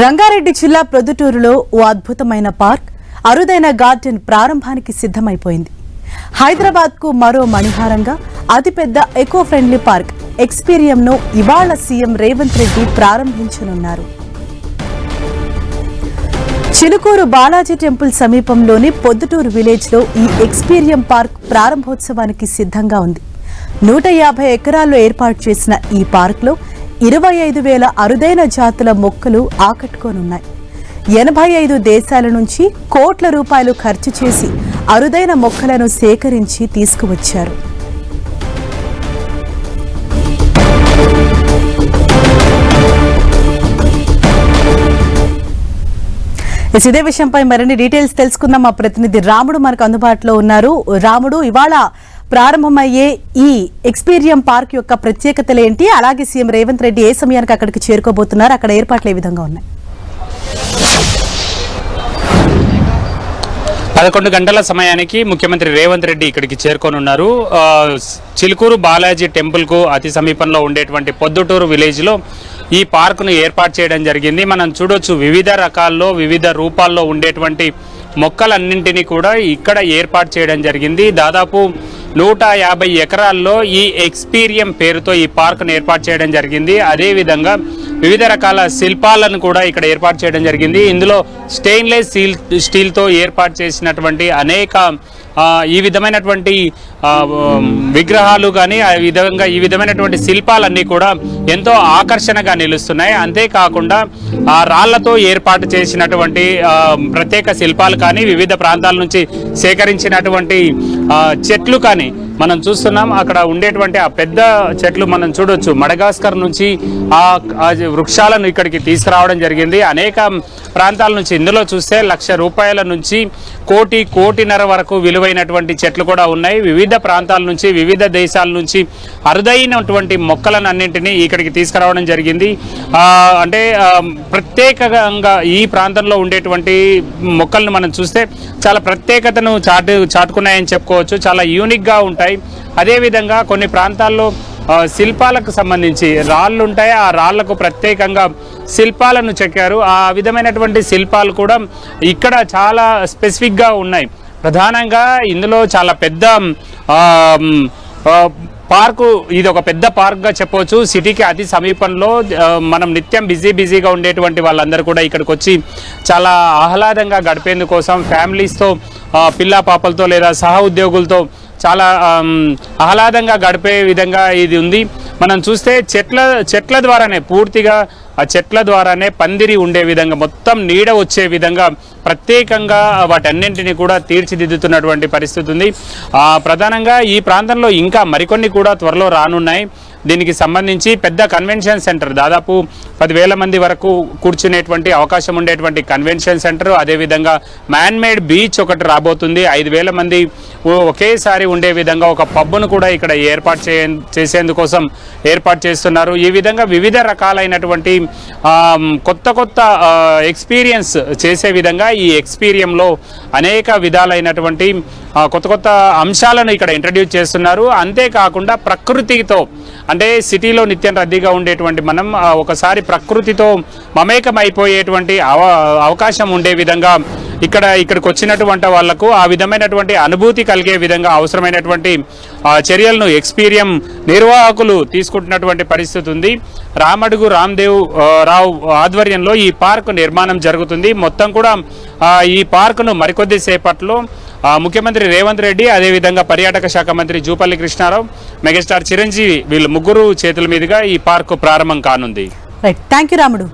రంగారెడ్డి జిల్లా ప్రొద్దుటూరులో ఓ అద్భుతమైన పార్క్, అరుదైన గార్డెన్ ప్రారంభానికి సిద్ధమైపోయింది. హైదరాబాద్ కు మరో మణిహారంగా అతిపెద్ద ఎకో ఫ్రెండ్లీ పార్క్ ఎక్స్పీరియంను ఇవాళ సీఎం రేవంత్ రెడ్డి ప్రారంభించనున్నారు. చిలుకూరు బాలాజీ టెంపుల్ సమీపంలోని పొద్దుటూరు విలేజ్ లో ఈ ఎక్స్పీరియం పార్క్ ప్రారంభోత్సవానికి సిద్ధంగా ఉంది. 150 ఎకరాల్లో ఏర్పాటు చేసిన ఈ పార్క్ లో 25,000 అరుదైన జాతుల మొక్కలు ఆకట్టుకోనున్నాయి. 85 దేశాల నుంచి కోట్ల రూపాయలు ఖర్చు చేసి అరుదైన మొక్కలను సేకరించి తీసుకువచ్చారు. ఇదే విషయంపై మరిన్ని డీటెయిల్స్ తెలుసుకుందాం. మా ప్రతినిధి రాముడు మనకు అందుబాటులో ఉన్నారు. రాముడు, ఇవాళ ప్రారంభమయ్యే ఈ ఎక్స్పీరియం పార్క్ యొక్క ప్రత్యేకతలు ఏంటి? అలాగే సీఎం రేవంత్ రెడ్డి ఏ సమయానికి అక్కడికి చేరుకోబోతున్నారు? అక్కడ ఏర్పాట్లు ఏ విధంగా ఉన్నాయి? 11 గంటల సమయానికి ముఖ్యమంత్రి రేవంత్ రెడ్డి ఇక్కడికి చేరుకోనున్నారు. చిలుకూరు బాలాజీ టెంపుల్ కు అతి సమీపంలో ఉండేటువంటి పొద్దుటూరు విలేజ్ లో ఈ పార్కును ఏర్పాటు చేయడం జరిగింది. మనం చూడొచ్చు, వివిధ రకాల్లో వివిధ రూపాల్లో ఉండేటువంటి మొక్కలన్నింటినీ కూడా ఇక్కడ ఏర్పాటు చేయడం జరిగింది. దాదాపు 150 ఎకరాల్లో ఈ ఎక్స్పీరియం పేరుతో ఈ పార్కును ఏర్పాటు చేయడం జరిగింది. అదేవిధంగా వివిధ రకాల శిల్పాలను కూడా ఇక్కడ ఏర్పాటు చేయడం జరిగింది. ఇందులో స్టెయిన్లెస్ స్టీల్తో ఏర్పాటు చేసినటువంటి అనేక ఈ విధమైనటువంటి విగ్రహాలు కానీ ఈ విధమైనటువంటి శిల్పాలన్నీ కూడా ఎంతో ఆకర్షణగా నిలుస్తున్నాయి. అంతేకాకుండా ఆ రాళ్లతో ఏర్పాటు చేసినటువంటి ప్రత్యేక శిల్పాలు కానీ, వివిధ ప్రాంతాల నుంచి సేకరించినటువంటి చెట్లు కానీ మనం చూస్తున్నాం. అక్కడ ఉండేటువంటి ఆ పెద్ద చెట్లు మనం చూడొచ్చు. మడగాస్కర్ నుంచి ఆ వృక్షాలను ఇక్కడికి తీసుకురావడం జరిగింది. అనేక ప్రాంతాల నుంచి ఇందులో చూస్తే 1,00,000 రూపాయల నుంచి 1,00,00,000 వరకు విలువైనటువంటి చెట్లు కూడా ఉన్నాయి. వివిధ ప్రాంతాల నుంచి, వివిధ దేశాల నుంచి అరుదైనటువంటి మొక్కలను అన్నింటినీ ఇక్కడికి తీసుకురావడం జరిగింది. అంటే ప్రత్యేకంగా ఈ ప్రాంతంలో ఉండేటువంటి మొక్కలను మనం చూస్తే చాలా ప్రత్యేకతను చాటుకున్నాయని చెప్పుకోవచ్చు. చాలా యూనిక్గా ఉంటాయి. అదేవిధంగా కొన్ని ప్రాంతాల్లో శిల్పాలకు సంబంధించి రాళ్ళు ఉంటాయి. ఆ రాళ్లకు ప్రత్యేకంగా శిల్పాలను చెక్కారు. ఆ విధమైనటువంటి శిల్పాలు కూడా ఇక్కడ చాలా స్పెసిఫిక్గా ఉన్నాయి. ప్రధానంగా ఇందులో చాలా పెద్ద పార్కు, ఇది ఒక పెద్ద పార్క్గా చెప్పవచ్చు. సిటీకి అతి సమీపంలో మనం నిత్యం బిజీగా ఉండేటువంటి వాళ్ళందరూ కూడా ఇక్కడికి వచ్చి చాలా ఆహ్లాదంగా గడిపేందుకోసం ఫ్యామిలీస్తో, పిల్ల పాపలతో లేదా సహ ఉద్యోగులతో చాలా ఆహ్లాదంగా గడిపే విధంగా ఇది ఉంది. మనం చూస్తే చెట్ల ద్వారానే, పూర్తిగా ఆ చెట్ల ద్వారానే పందిరి ఉండే విధంగా, మొత్తం నీడ వచ్చే విధంగా ప్రత్యేకంగా వాటన్నింటినీ కూడా తీర్చిదిద్దుతున్నటువంటి పరిస్థితి ఉంది. ప్రధానంగా ఈ ప్రాంతంలో ఇంకా మరికొన్ని కూడా త్వరలో రానున్నాయి. దీనికి సంబంధించి పెద్ద కన్వెన్షన్ సెంటర్, దాదాపు 10,000 మంది వరకు కూర్చునేటువంటి అవకాశం ఉండేటువంటి కన్వెన్షన్ సెంటర్, అదేవిధంగా మ్యాన్మేడ్ బీచ్ ఒకటి రాబోతుంది. 5,000 మంది ఒకేసారి ఉండే విధంగా ఒక పబ్ను కూడా ఇక్కడ చేసేందుకోసం ఏర్పాటు చేస్తున్నారు. ఈ విధంగా వివిధ రకాలైనటువంటి కొత్త ఎక్స్పీరియన్స్ చేసే విధంగా ఈ ఎక్స్పీరియంలో అనేక విధాలైనటువంటి కొత్త అంశాలను ఇక్కడ ఇంట్రడ్యూస్ చేస్తున్నారు. అంతేకాకుండా ప్రకృతితో, అంటే సిటీలో నిత్యం రద్దీగా ఉండేటువంటి మనం ఒకసారి ప్రకృతితో మమేకం అయిపోయేటువంటి అవకాశం ఉండే విధంగా ఇక్కడికి వచ్చినటువంటి వాళ్లకు ఆ విధమైనటువంటి అనుభూతి కలిగే విధంగా అవసరమైనటువంటి చర్యలను ఎక్స్పీరియం నిర్వాహకులు తీసుకుంటున్నటువంటి పరిస్థితి ఉంది. రామడుగు రామ్దేవ్ రావు ఆధ్వర్యంలో ఈ పార్క్ నిర్మాణం జరుగుతుంది. మొత్తం కూడా ఈ పార్కును మరికొద్ది సేపట్లో ముఖ్యమంత్రి రేవంత్ రెడ్డి, అదేవిధంగా పర్యాటక శాఖ మంత్రి జూపల్లి కృష్ణారావు, మెగాస్టార్ చిరంజీవి, వీళ్ళు ముగ్గురు చేతుల మీదుగా ఈ పార్కు ప్రారంభం కానుంది. రైట్, థ్యాంక్ యూ రాముడు.